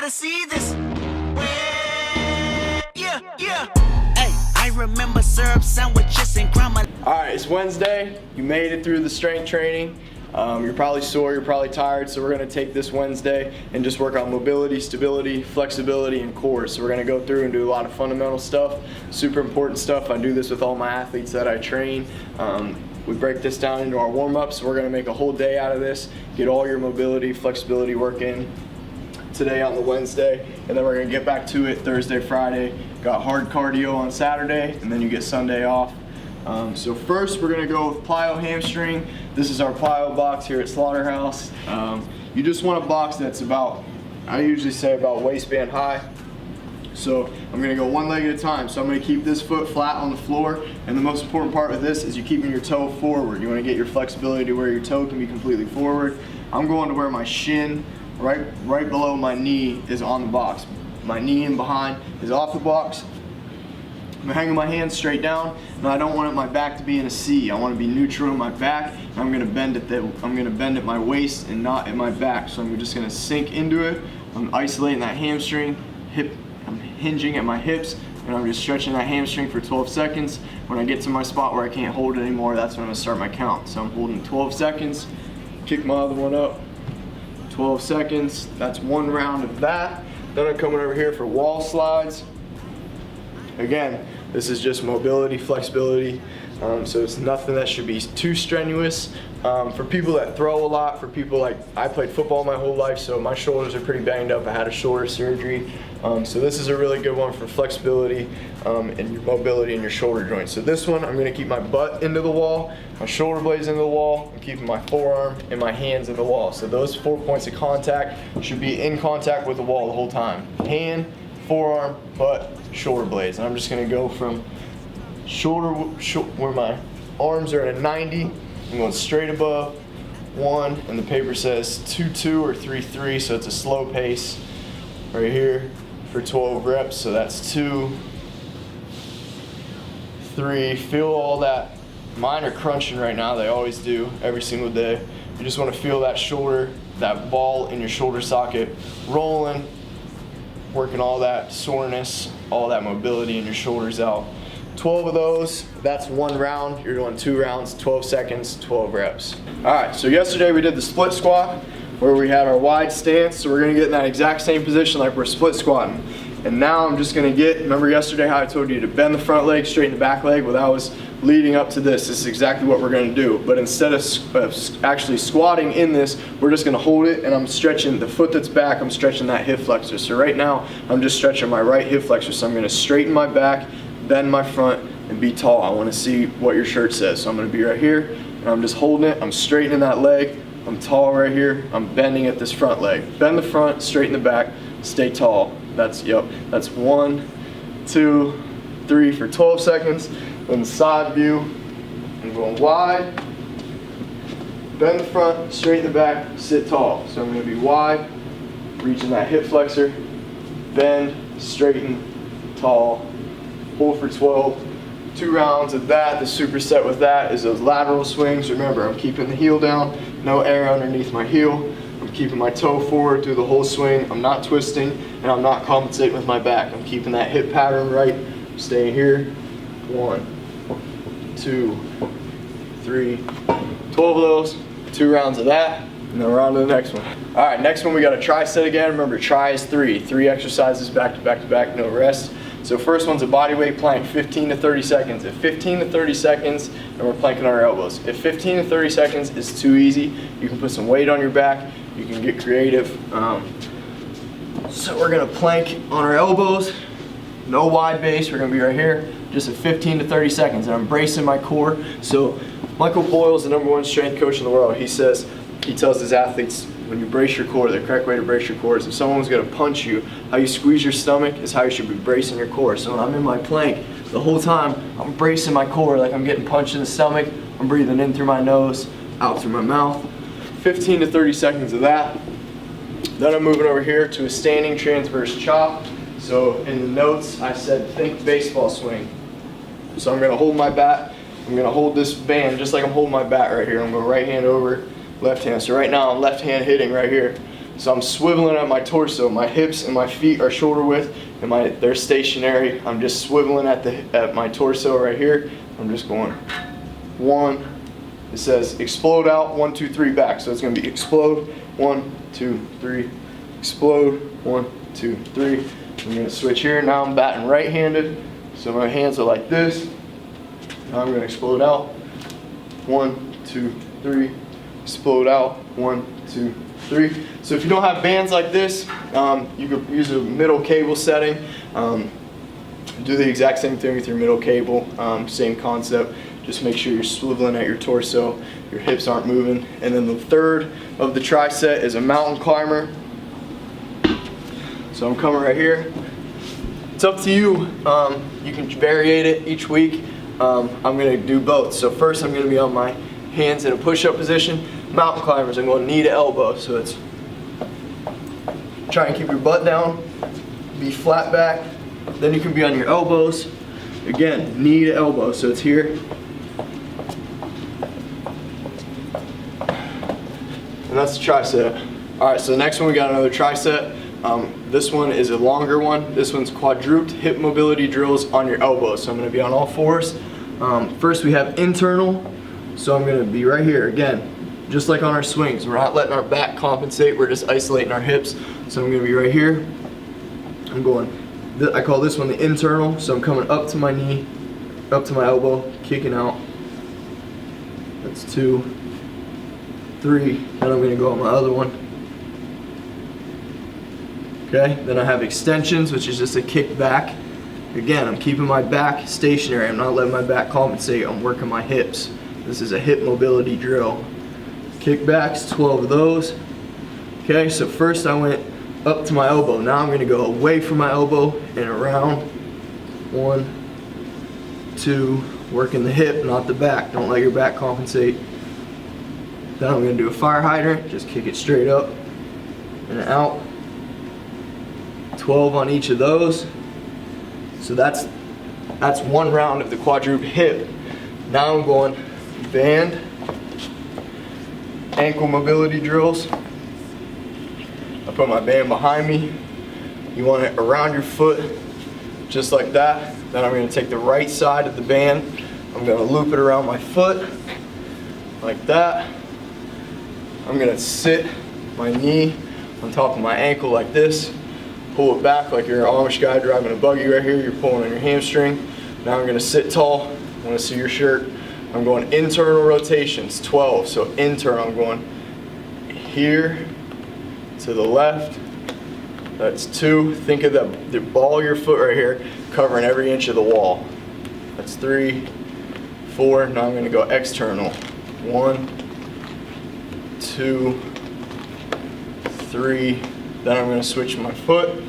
wanna see this. Yeah, yeah. Hey, I remember syrup sandwiches and grandma. Alright, it's Wednesday. You made it through the strength training. You're probably sore, you're probably tired, so we're going to take this Wednesday and just work on mobility, stability, flexibility, and core. So we're going to go through and do a lot of fundamental stuff, super important stuff. I do this with all my athletes that I train. We break this down into our warm-ups. We're going to make a whole day out of this, get all your mobility, flexibility work in today on the Wednesday, and then we're going to get back to it Thursday, Friday. Got hard cardio on Saturday, and then you get Sunday off. So first we're going to go with plyo hamstring. This is our plyo box here at Slaughterhouse. You just want a box that's about, I usually say about waistband high. So I'm going to go one leg at a time. So I'm going to keep this foot flat on the floor, and the most important part of this is you keeping your toe forward. You want to get your flexibility to where your toe can be completely forward. I'm going to where my shin right below my knee is on the box. My knee in behind is off the box. I'm hanging my hands straight down, and I don't want my back to be in a C. I want to be neutral in my back. I'm going to bend at my waist and not at my back. So I'm just going to sink into it. I'm isolating that hamstring, I'm hinging at my hips, and I'm just stretching that hamstring for 12 seconds. When I get to my spot where I can't hold it anymore, that's when I'm going to start my count. So I'm holding 12 seconds, kick my other one up, 12 seconds. That's one round of that. Then I'm coming over here for wall slides. Again, this is just mobility, flexibility, so it's nothing that should be too strenuous. For people that throw a lot, for people like, I played football my whole life, so my shoulders are pretty banged up. I had a shoulder surgery. So this is a really good one for flexibility and your mobility in your shoulder joints. So this one, I'm gonna keep my butt into the wall, my shoulder blades into the wall, I'm keeping my forearm and my hands in the wall. So those 4 points of contact should be in contact with the wall the whole time. Hand, forearm, butt, shoulder blades. And I'm just going to go from shoulder where my arms are at a 90. I'm going straight above 1, and the paper says 2-2 or 3-3, so it's a slow pace right here for 12 reps. So that's 2, 3. Feel all that. Mine are crunching right now. They always do every single day. You just want to feel that shoulder, that ball in your shoulder socket rolling, working all that soreness, all that mobility in your shoulders out. 12 of those, that's one round. You're doing 2 rounds, 12 seconds, 12 reps. All right, so yesterday we did the split squat where we had our wide stance. So we're gonna get in that exact same position like we're split squatting. And now I'm just gonna remember yesterday how I told you to bend the front leg, straighten the back leg? Well, that was leading up to this. This is exactly what we're gonna do. But instead of actually squatting in this, we're just gonna hold it, and I'm stretching the foot that's back, I'm stretching that hip flexor. So right now, I'm just stretching my right hip flexor. So I'm gonna straighten my back, bend my front, and be tall. I wanna see what your shirt says. So I'm gonna be right here, and I'm just holding it, I'm straightening that leg, I'm tall right here, I'm bending at this front leg. Bend the front, straighten the back, stay tall. That's 1, 2, 3 for 12 seconds. Then the side view, I'm going wide, bend the front, straighten the back, sit tall. So I'm going to be wide, reaching that hip flexor, bend, straighten, tall, hold for 12. 2 rounds of that. The superset with that is those lateral swings. Remember, I'm keeping the heel down, no air underneath my heel. I'm keeping my toe forward through the whole swing. I'm not twisting, and I'm not compensating with my back. I'm keeping that hip pattern right. I'm staying here. 1, 2, 3, 12 of those, 2 rounds of that, and then we're on to the next one. All right, next one we got a try set again. Remember, try is 3 exercises back to back to back, no rest. So first one's a bodyweight plank, 15 to 30 seconds. At 15 to 30 seconds, and we're planking on our elbows. If 15 to 30 seconds is too easy, you can put some weight on your back. You can get creative. So we're gonna plank on our elbows, no wide base. We're gonna be right here, just at 15 to 30 seconds, and I'm bracing my core. So Michael Boyle's the #1 strength coach in the world. He tells his athletes, when you brace your core, the correct way to brace your core is if someone was gonna punch you, how you squeeze your stomach is how you should be bracing your core. So when I'm in my plank, the whole time, I'm bracing my core like I'm getting punched in the stomach. I'm breathing in through my nose, out through my mouth. 15 to 30 seconds of that. Then I'm moving over here to a standing transverse chop. So in the notes, I said think baseball swing. So I'm gonna hold my bat. I'm gonna hold this band just like I'm holding my bat right here. I'm gonna right hand over, left hand. So right now I'm left hand hitting right here. So I'm swiveling at my torso. My hips and my feet are shoulder width, and they're stationary. I'm just swiveling at my torso right here. I'm just going 1. It says explode out, 1, 2, 3 back. So it's going to be explode, 1, 2, 3, explode, 1, 2, 3. I'm going to switch here. Now I'm batting right-handed, so my hands are like this. Now I'm going to explode out, 1, 2, 3, explode out, 1, 2, 3. So if you don't have bands like this, you could use a middle cable setting. Do the exact same thing with your middle cable, same concept. Just make sure you're swiveling at your torso, your hips aren't moving. And then the third of the tri-set is a mountain climber. So I'm coming right here. It's up to you. You can variate it each week. I'm gonna do both. So first I'm gonna be on my hands in a push-up position. Mountain climbers, I'm going knee to elbow. So it's try and keep your butt down, be flat back. Then you can be on your elbows. Again, knee to elbow. So it's here. And that's the tricep. All right, so the next one we got another tricep. This one is a longer one. This one's quadruped hip mobility drills on your elbows. So I'm gonna be on all fours. First we have internal. So I'm gonna be right here, again, just like on our swings. We're not letting our back compensate, we're just isolating our hips. So I'm gonna be right here. I'm going, I call this one the internal. So I'm coming up to my knee, up to my elbow, kicking out. That's 2, 3, then I'm gonna go on my other one. Okay, then I have extensions, which is just a kick back. Again, I'm keeping my back stationary. I'm not letting my back compensate. I'm working my hips. This is a hip mobility drill. Kickbacks, 12 of those. Okay, so first I went up to my elbow. Now I'm gonna go away from my elbow and around. 1, 2, working the hip, not the back. Don't let your back compensate. Then I'm gonna do a fire hydrant. Just kick it straight up and out. 12 on each of those. So that's one round of the quadruped hip. Now I'm going band, ankle mobility drills. I put my band behind me. You want it around your foot, just like that. Then I'm going to take the right side of the band. I'm going to loop it around my foot, like that. I'm going to sit my knee on top of my ankle like this. Pull it back like you're an Amish guy driving a buggy right here. You're pulling on your hamstring. Now I'm going to sit tall. I want to see your shirt. I'm going internal rotations, 12. So internal, I'm going here to the left. That's 2. Think of the ball of your foot right here covering every inch of the wall. That's 3, 4. Now I'm going to go external. 1, 2, 3. Then I'm going to switch my foot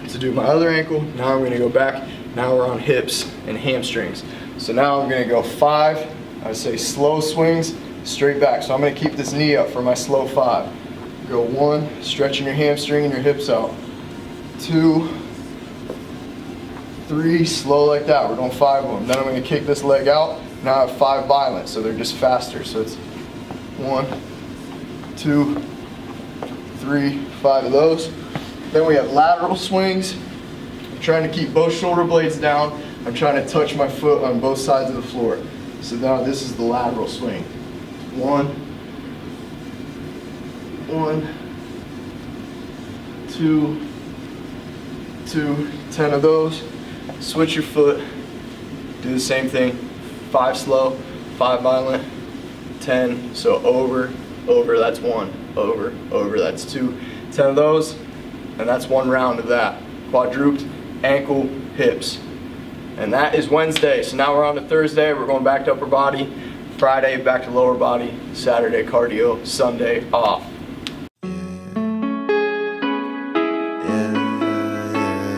to do my other ankle. Now I'm going to go back. Now we're on hips and hamstrings. So now I'm going to go 5. I say slow swings, straight back. So I'm going to keep this knee up for my slow 5. Go 1, stretching your hamstring and your hips out. 2, 3, slow like that. We're doing 5 of them. Then I'm going to kick this leg out. Now I have 5 violent, so they're just faster. So it's 1, 2, 3, 5 of those. Then we have lateral swings. I'm trying to keep both shoulder blades down. I'm trying to touch my foot on both sides of the floor. So now this is the lateral swing. 1, 2, 10 of those. Switch your foot. Do the same thing. 5 slow, 5 violent, 10. So over, that's 1. Over, that's 2. 10 of those, and that's 1 round of that. Quadruped, ankle, hips. And that is Wednesday. So now we're on to Thursday. We're going back to upper body. Friday, back to lower body. Saturday, cardio. Sunday, off.